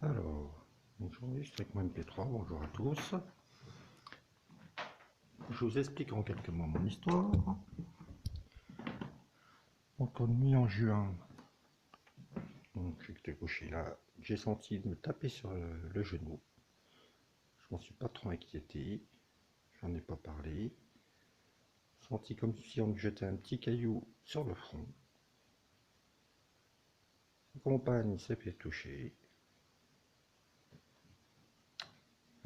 Alors, j'enregistre avec mon MP3, bonjour à tous. Je vous explique en quelques mots mon histoire. Donc, en juin, donc j'étais couché là, j'ai senti me taper sur le genou. Je m'en suis pas trop inquiété, j'en ai pas parlé. Senti comme si on me jetait un petit caillou sur le front. Ma compagne s'est fait toucher.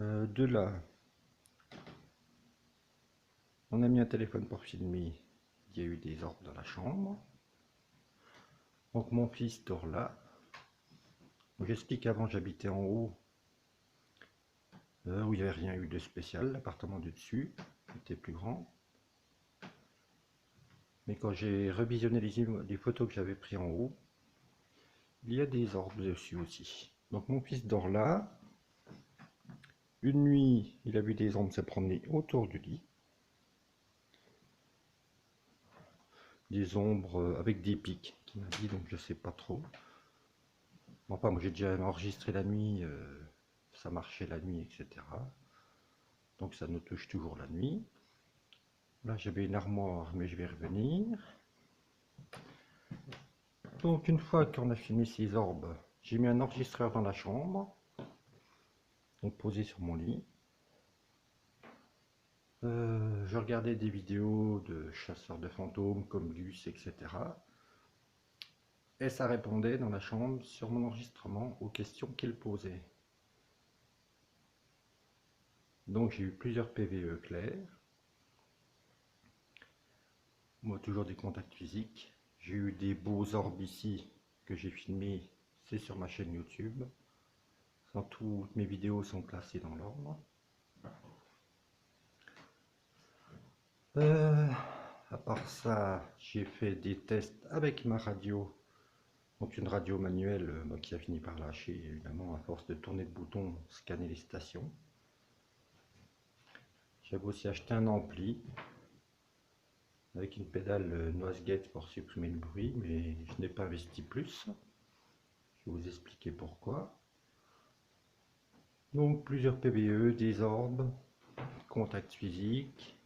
De là, on a mis un téléphone pour filmer. Il y a eu des orbes dans la chambre. Donc mon fils dort là. J'explique qu'avant j'habitais en haut, où il n'y avait rien eu de spécial. L'appartement du dessus était plus grand. Mais quand j'ai revisionné les photos que j'avais prises en haut, il y a des orbes dessus aussi. Donc mon fils dort là. Une nuit, il a vu des ombres se promener autour du lit. Des ombres avec des pics, qui m'a dit, donc je sais pas trop. Enfin, moi j'ai déjà enregistré la nuit, ça marchait la nuit, etc. Donc ça nous touche toujours la nuit. Là j'avais une armoire, mais je vais revenir. Donc une fois qu'on a filmé ces orbes, j'ai mis un enregistreur dans la chambre, donc posé sur mon lit. Je regardais des vidéos de chasseurs de fantômes comme Gus, etc. Et ça répondait dans la chambre sur mon enregistrement aux questions qu'il posait. Donc j'ai eu plusieurs PVE clairs. Moi toujours des contacts physiques. J'ai eu des beaux orbes ici que j'ai filmés, c'est sur ma chaîne YouTube. Toutes mes vidéos sont classées dans l'ordre. À part ça, j'ai fait des tests avec ma radio. Donc une radio manuelle qui a fini par lâcher, évidemment, à force de tourner le bouton, scanner les stations. J'avais aussi acheté un ampli avec une pédale noise gate pour supprimer le bruit, mais je n'ai pas investi plus. Je vais vous expliquer pourquoi. Donc plusieurs PVE, des orbes, contact physique.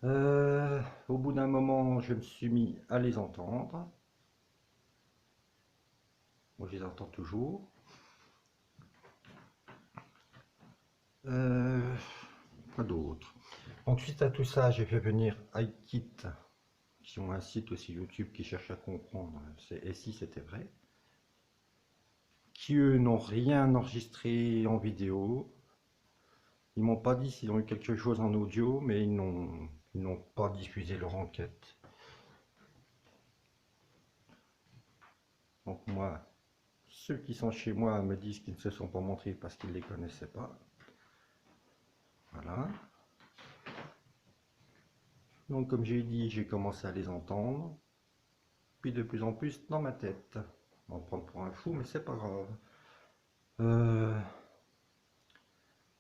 Au bout d'un moment, je me suis mis à les entendre. Moi, je les entends toujours. Quoi d'autre? Donc suite à tout ça, j'ai fait venir iKit, qui ont un site aussi YouTube qui cherche à comprendre et si c'était vrai, qui eux n'ont rien enregistré en vidéo. Ils m'ont pas dit s'ils ont eu quelque chose en audio, mais ils n'ont pas diffusé leur enquête. Donc moi, ceux qui sont chez moi me disent qu'ils ne se sont pas montrés parce qu'ils ne les connaissaient pas. Voilà. Donc comme j'ai dit, j'ai commencé à les entendre. Puis de plus en plus dans ma tête. On va me prendre pour un fou, mais c'est pas grave.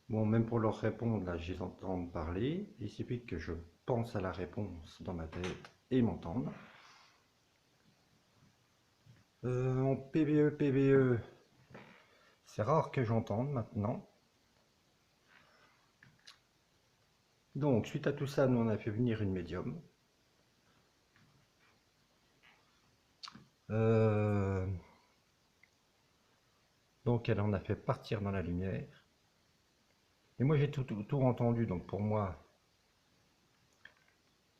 Bon, même pour leur répondre, là, je les entends parler. Il suffit que je pense à la réponse dans ma tête et m'entendre. En PVE, c'est rare que j'entende maintenant. Donc, suite à tout ça, nous on a fait venir une médium. Donc, elle en a fait partir dans la lumière. Et moi, j'ai tout entendu, donc pour moi,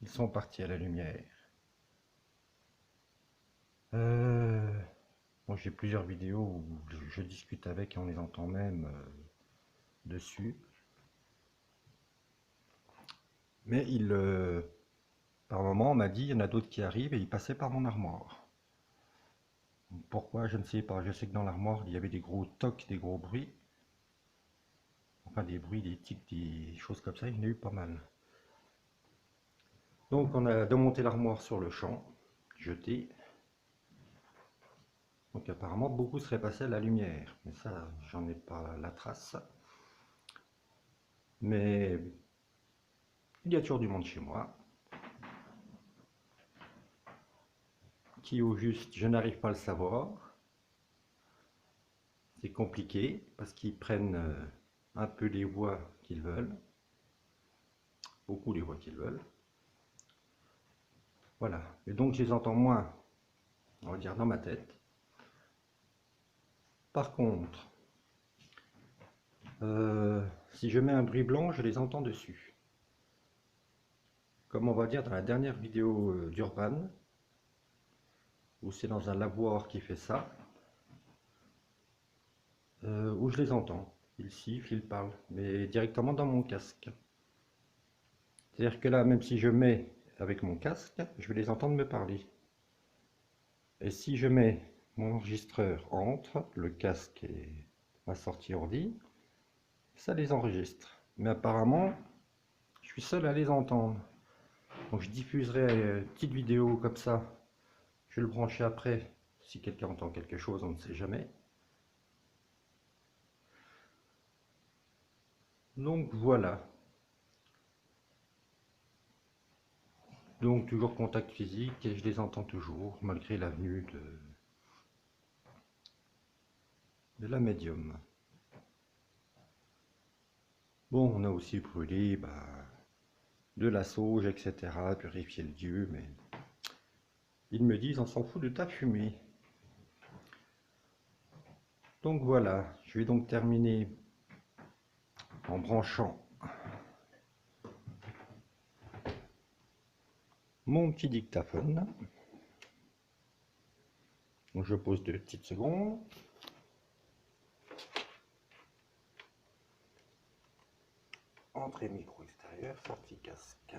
ils sont partis à la lumière. Bon, j'ai plusieurs vidéos où je discute avec et on les entend même dessus. Mais par moment, on m'a dit, il y en a d'autres qui arrivent et ils passaient par mon armoire. Pourquoi, je ne sais pas. Je sais que dans l'armoire, il y avait des gros tocs, des gros bruits. Enfin, des bruits, des tics, des choses comme ça, il y en a eu pas mal. Donc, on a démonté l'armoire sur le champ, jeté. Donc, apparemment, beaucoup seraient passés à la lumière. Mais ça, j'en ai pas la trace. Mais il y a toujours du monde chez moi. Qui au juste, je n'arrive pas à le savoir. C'est compliqué parce qu'ils prennent un peu les voix qu'ils veulent, beaucoup les voix qu'ils veulent. Voilà, et donc je les entends moins, on va dire, dans ma tête. Par contre, si je mets un bruit blanc, je les entends dessus. Comme on va dire dans la dernière vidéo d'Urban, où c'est dans un lavoir qui fait ça, où je les entends. Ils sifflent, ils parlent, mais directement dans mon casque. C'est-à-dire que là, même si je mets avec mon casque, je vais les entendre me parler. Et si je mets mon enregistreur entre le casque et ma sortie ordi, ça les enregistre. Mais apparemment, je suis seul à les entendre. Donc je diffuserai une petite vidéo comme ça. Je vais le brancher après. Si quelqu'un entend quelque chose, on ne sait jamais. Donc voilà. Donc toujours contact physique et je les entends toujours malgré la venue de la médium. Bon, on a aussi brûlé de la sauge, etc. Purifier le dieu, mais ils me disent on s'en fout de ta fumée. Donc voilà, je vais donc terminer en branchant mon petit dictaphone. Donc je pose 2 petites secondes. Entrée micro extérieur, sortie casque.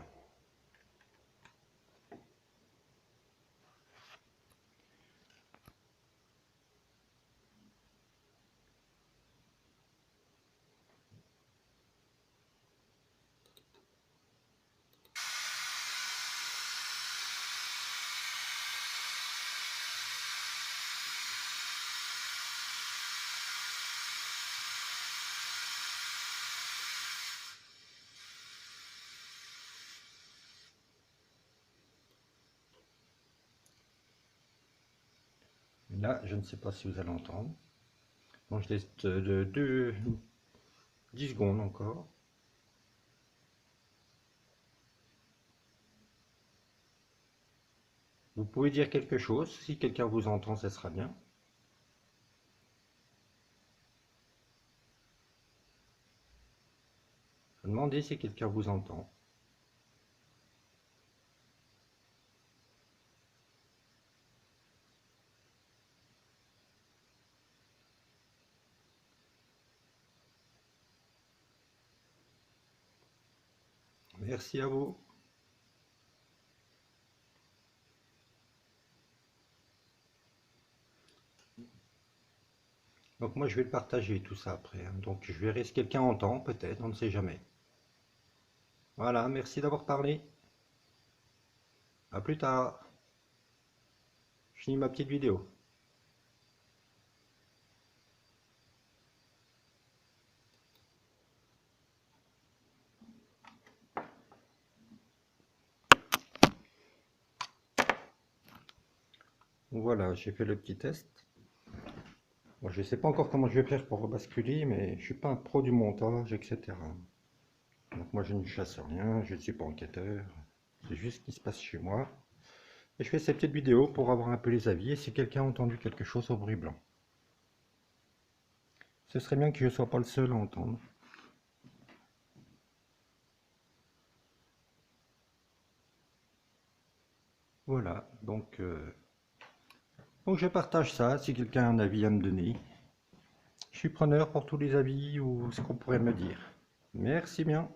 Là, je ne sais pas si vous allez entendre. Donc je laisse de 10 secondes encore. Vous pouvez dire quelque chose, si quelqu'un vous entend, ça sera bien. Demandez si quelqu'un vous entend. Merci à vous. Donc moi je vais le partager tout ça après. Donc je verrai si quelqu'un entend, peut-être, on ne sait jamais. Voilà, merci d'avoir parlé. À plus tard. Je finis ma petite vidéo. Voilà, j'ai fait le petit test. Bon, je ne sais pas encore comment je vais faire pour rebasculer, mais je ne suis pas un pro du montage, etc. Donc moi je ne chasse rien, je ne suis pas enquêteur. C'est juste ce qui se passe chez moi. Et je fais ces petites vidéos pour avoir un peu les avis et si quelqu'un a entendu quelque chose au bruit blanc. Ce serait bien que je ne sois pas le seul à entendre. Voilà, donc je partage ça, si quelqu'un a un avis à me donner. Je suis preneur pour tous les avis ou ce qu'on pourrait me dire. Merci bien.